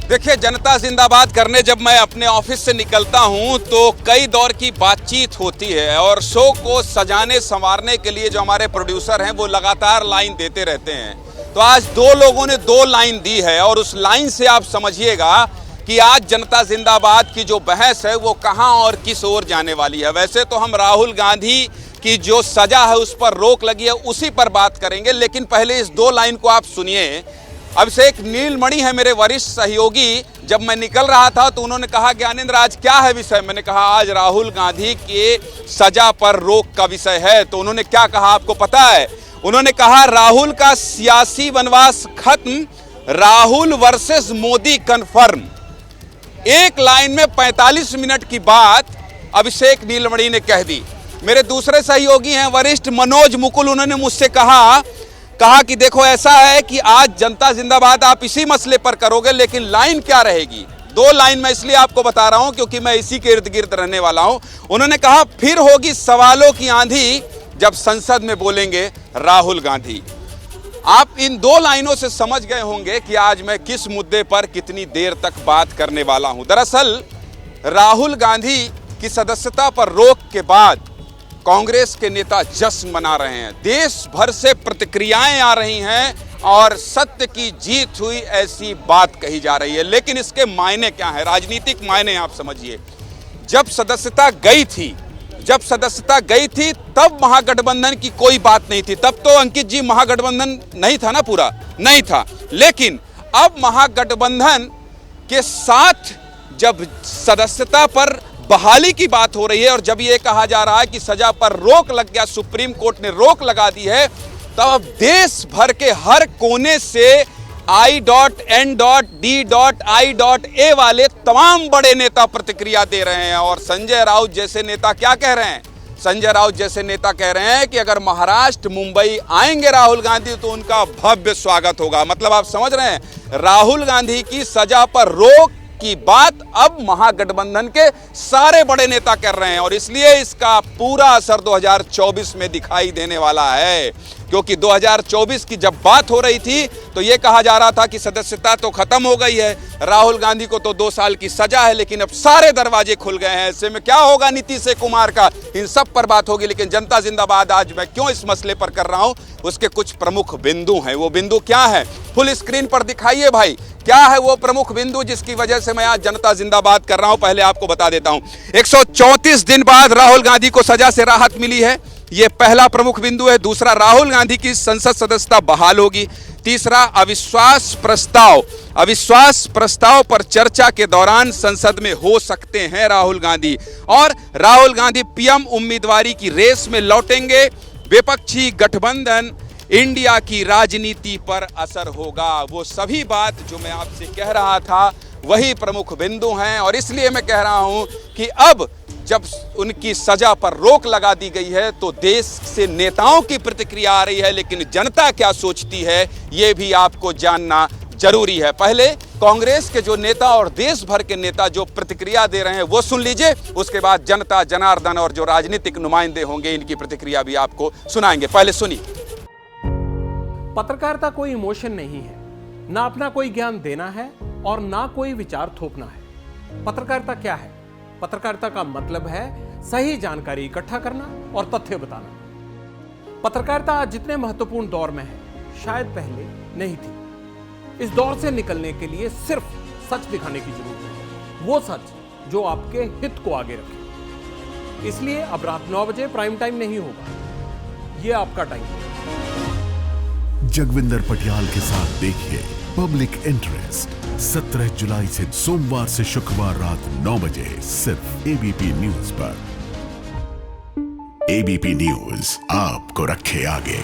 देखिए, जनता जिंदाबाद करने जब मैं अपने ऑफिस से निकलता हूं तो कई दौर की बातचीत होती है और शो को सजाने संवारने के लिए जो हमारे प्रोड्यूसर हैं वो लगातार लाइन देते रहते हैं। तो आज दो लोगों ने दो लाइन दी है और उस लाइन से आप समझिएगा कि आज जनता जिंदाबाद की जो बहस है वो कहां और किस ओर जाने वाली है। वैसे तो हम राहुल गांधी की जो सजा है उस पर रोक लगी है उसी पर बात करेंगे, लेकिन पहले इस दो लाइन को आप सुनिए। अभिषेक नीलमणि है मेरे वरिष्ठ सहयोगी, जब मैं निकल रहा था तो उन्होंने कहा ज्ञानेंद्र आज क्या है विषय। मैंने कहा आज राहुल गांधी के सजा पर रोक का विषय है। तो उन्होंने क्या कहा आपको पता है? उन्होंने कहा राहुल का सियासी वनवास खत्म, राहुल वर्सेस मोदी कन्फर्म। एक लाइन में 45 मिनट की बात अभिषेक नीलमणि ने कह दी। मेरे दूसरे सहयोगी हैं वरिष्ठ मनोज मुकुल, उन्होंने मुझसे कहा कि देखो ऐसा है कि आज जनता जिंदाबाद आप इसी मसले पर करोगे, लेकिन लाइन क्या रहेगी। दो लाइन मैं इसलिए आपको बता रहा हूं क्योंकि मैं इसी के इर्द गिर्द रहने वाला हूं। उन्होंने कहा फिर होगी सवालों की आंधी जब संसद में बोलेंगे राहुल गांधी। आप इन दो लाइनों से समझ गए होंगे कि आज मैं किस मुद्दे पर कितनी देर तक बात करने वाला हूं। दरअसल राहुल गांधी की सदस्यता पर रोक के बाद कांग्रेस के नेता जश्न मना रहे हैं, देश भर से प्रतिक्रियाएं आ रही हैं और सत्य की जीत हुई ऐसी बात कही जा रही है। लेकिन इसके मायने क्या है, राजनीतिक मायने आप समझिए। जब सदस्यता गई थी तब महागठबंधन की कोई बात नहीं थी। तब तो अंकित जी महागठबंधन नहीं था ना, पूरा नहीं था। लेकिन अब महागठबंधन के साथ जब सदस्यता पर बहाली की बात हो रही है और जब ये कहा जा रहा है कि सजा पर रोक लग गया, सुप्रीम कोर्ट ने रोक लगा दी है, तब अब देश भर के हर कोने से I.N.D.I.A वाले तमाम बड़े नेता प्रतिक्रिया दे रहे हैं। और संजय राउत जैसे नेता क्या कह रहे हैं? संजय राउत जैसे नेता कह रहे हैं कि अगर महाराष्ट्र मुंबई आएंगे राहुल गांधी तो उनका भव्य स्वागत होगा। मतलब आप समझ रहे हैं, राहुल गांधी की सजा पर रोक की बात अब महागठबंधन के सारे बड़े नेता कर रहे हैं और इसलिए इसका पूरा असर 2024 में दिखाई देने वाला है। क्योंकि 2024 की जब बात हो रही थी तो यह कहा जा रहा था कि सदस्यता तो खत्म हो गई है, राहुल गांधी को तो 2 साल की सजा है, लेकिन अब सारे दरवाजे खुल गए हैं। ऐसे में क्या होगा नीतीश कुमार का, इन सब पर बात होगी। लेकिन जनता जिंदाबाद आज मैं क्यों इस मसले पर कर रहा हूं, उसके कुछ प्रमुख बिंदु हैं। वो बिंदु क्या है, फुल स्क्रीन पर दिखाइए भाई, क्या है वो प्रमुख बिंदु जिसकी वजह से मैं आज जनता जिंदाबाद कर रहा हूं। पहले आपको बता देता हूं, 134 दिन बाद राहुल गांधी को सजा से राहत मिली है, यह पहला प्रमुख बिंदु है। दूसरा, राहुल गांधी की संसद सदस्यता बहाल होगी। तीसरा, अविश्वास प्रस्ताव पर चर्चा के दौरान संसद में हो सकते हैं राहुल गांधी। और राहुल गांधी पीएम उम्मीदवारी की रेस में लौटेंगे। विपक्षी गठबंधन इंडिया की राजनीति पर असर होगा। वो सभी बात जो मैं आपसे कह रहा था वही प्रमुख बिंदु हैं और इसलिए मैं कह रहा हूं कि अब जब उनकी सजा पर रोक लगा दी गई है तो देश से नेताओं की प्रतिक्रिया आ रही है, लेकिन जनता क्या सोचती है ये भी आपको जानना जरूरी है। पहले कांग्रेस के जो नेता और देश भर के नेता जो प्रतिक्रिया दे रहे हैं वो सुन लीजिए, उसके बाद जनता जनार्दन और जो राजनीतिक नुमाइंदे होंगे इनकी प्रतिक्रिया भी आपको सुनाएंगे। पहले सुनिए। पत्रकारिता कोई इमोशन नहीं है, ना अपना कोई ज्ञान देना है और ना कोई विचार थोपना है। पत्रकारिता क्या है? पत्रकारिता का मतलब है सही जानकारी इकट्ठा करना और तथ्य बताना। पत्रकारिता आज जितने महत्वपूर्ण दौर में है शायद पहले नहीं थी। इस दौर से निकलने के लिए सिर्फ सच दिखाने की जरूरत है, वो सच जो आपके हित को आगे रखे। इसलिए अब रात 9 बजे प्राइम टाइम नहीं होगा, ये आपका टाइम है। जगविंदर पटियाल के साथ देखिए पब्लिक इंटरेस्ट 17 जुलाई से सोमवार से शुक्रवार रात 9 बजे सिर्फ एबीपी न्यूज पर। एबीपी न्यूज आपको रखे आगे।